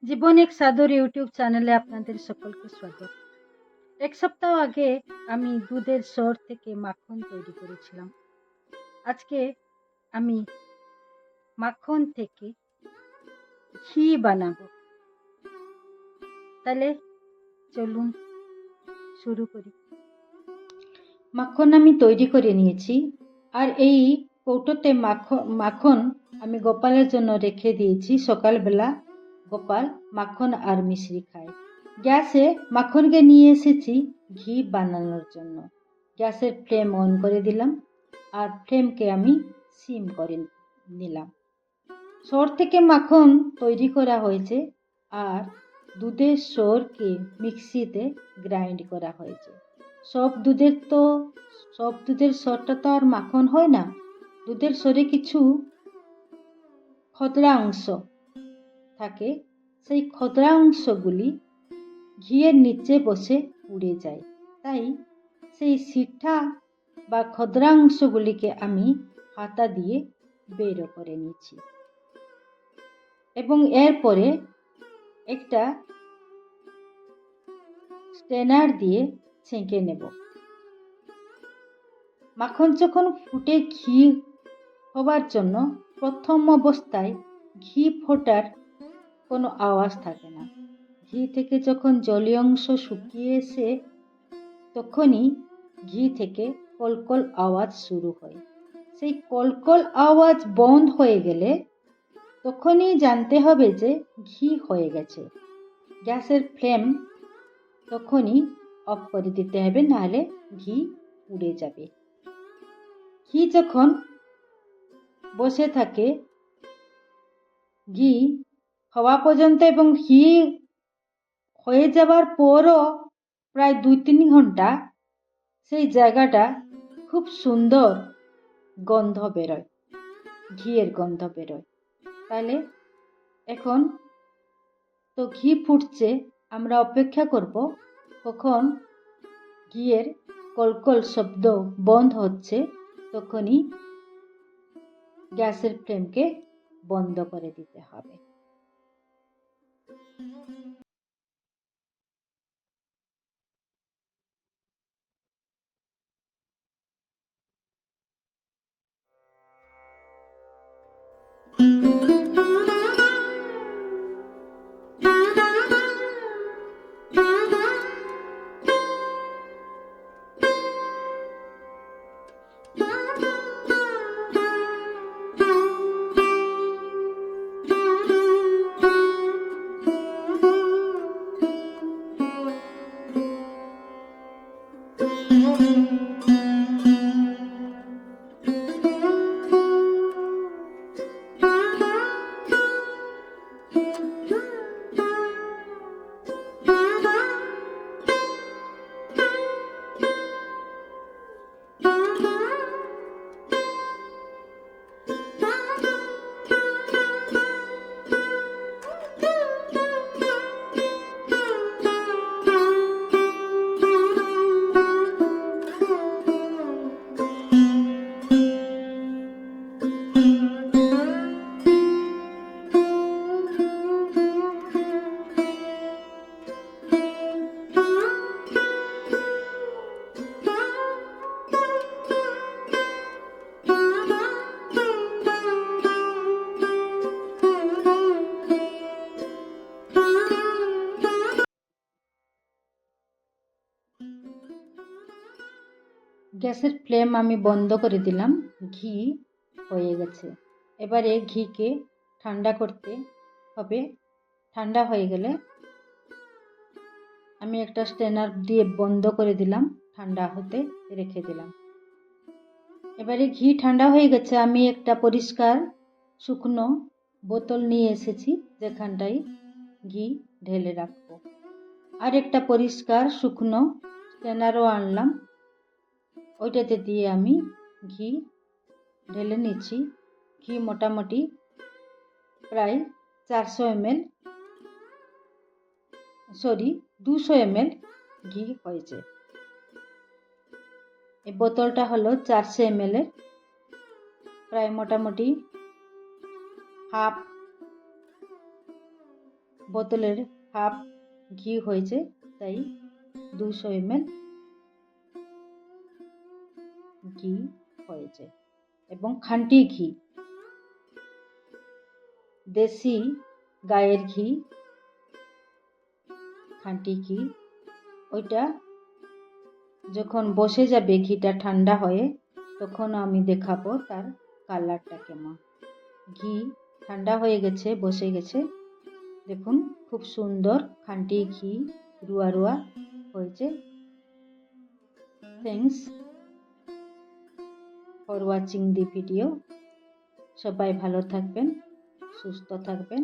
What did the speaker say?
জীবন এক সাধুর ইউটিউব চ্যানেলে আপনাদের সকলকে স্বাগত। এক সপ্তাহ আগে আমি দুধের সর থেকে মাখন তৈরি করেছিলাম। আজকে আমি মাখন থেকে ঘি বানাবো। তাহলে চলুন শুরু করি। মাখন আমি তৈরি করে নিয়েছি, আর এই কৌটোতে মাখন আমি গোপালের জন্য রেখে দিয়েছি। সকালবেলা গোপাল মাখন আর মিশ্রি খায়। গ্যাসে মাখনকে নিয়ে এসেছি ঘি বানানোর জন্য। গ্যাসের ফ্লেম অন করে দিলাম আর ফ্লেমকে আমি সিম করে নিলাম। সর থেকে মাখন তৈরি করা হয়েছে আর দুধের সরকে মিক্সিতে গ্রাইন্ড করা হয়েছে। সব দুধের সরটা তো আর মাখন হয় না। দুধের সরে কিছু খদরা অংশ থাকে, সেই খদরা অংশগুলি ঘিয়ের নিচে বসে উড়ে যায়। তাই সেই সিঠা বা খদরা অংশগুলিকে আমি হাতা দিয়ে বের করে নিচ্ছি এবং এরপরে একটা স্ট্রেনার দিয়ে ছেঁকে নেব। মাখন যখন ফুটে ঘি হবার জন্য প্রথম অবস্থায় ঘি ফোটার কোনো আওয়াজ থাকে না। ঘি থেকে যখন জলীয় অংশ শুকিয়ে এসে তখনই ঘি থেকে কলকল আওয়াজ শুরু হয়। সেই কলকল আওয়াজ বন্ধ হয়ে গেলে তখনই জানতে হবে যে ঘি হয়ে গেছে। গ্যাসের ফ্লেম তখনই অফ করে দিতে হবে, নাহলে ঘি পুড়ে যাবে। ঘি যখন বসে থাকে ঘি হওয়া পর্যন্ত এবং ঘি হয়ে যাবার পরও প্রায় 2-3 ঘন্টা সেই জায়গাটা খুব সুন্দর গন্ধ বেরোয়, ঘিয়ের গন্ধ বেরোয়। তাহলে এখন তো ঘি ফুটছে, আমরা অপেক্ষা করব কখন ঘিয়ের কলকল শব্দ বন্ধ হচ্ছে। তখনই গ্যাসের ফ্লেমকে বন্ধ করে দিতে হবে। গ্যাসের ফ্লেম আমি বন্ধ করে দিলাম। ঘি হয়ে গেছে। এবারে ঘিকে ঠান্ডা করতে হবে। ঠান্ডা হয়ে গেলে আমি একটা স্ট্রেনার দিয়ে বন্ধ করে দিলাম, ঠান্ডা হতে রেখে দিলাম। এবারে ঘি ঠান্ডা হয়ে গেছে। আমি একটা পরিষ্কার শুকনো বোতল নিয়ে এসেছি, যেখানটায় ঘি ঢেলে রাখবো। আর একটা পরিষ্কার শুকনো স্ট্রেনারও আনলাম, ওইটাতে দিয়ে আমি ঘি ঢেলে নিচ্ছি। ঘি মোটামুটি প্রায় 200 ml ঘি হয়েছে। এই বোতলটা হলো 400 ml এর, প্রায় মোটামুটি হাফ বোতলের হাফ ঘি হয়েছে, তাই 200 ml ঘি হয়েছে। এবং খাঁটি ঘি, দেশি গায়ের ঘি, খাঁটি ঘি, ওইটা যখন বসে যাবে ঘিটা ঠান্ডা হয়ে, তখন আমি দেখাবো তার কালারটা কেমন। ঘি ঠান্ডা হয়ে গেছে, বসে গেছে, দেখুন খুব সুন্দর খাঁটি ঘি রুয়া রুয়া হয়েছে। Thanks for watching the video. সবাই ভালো থাকবেন, সুস্থ থাকবেন।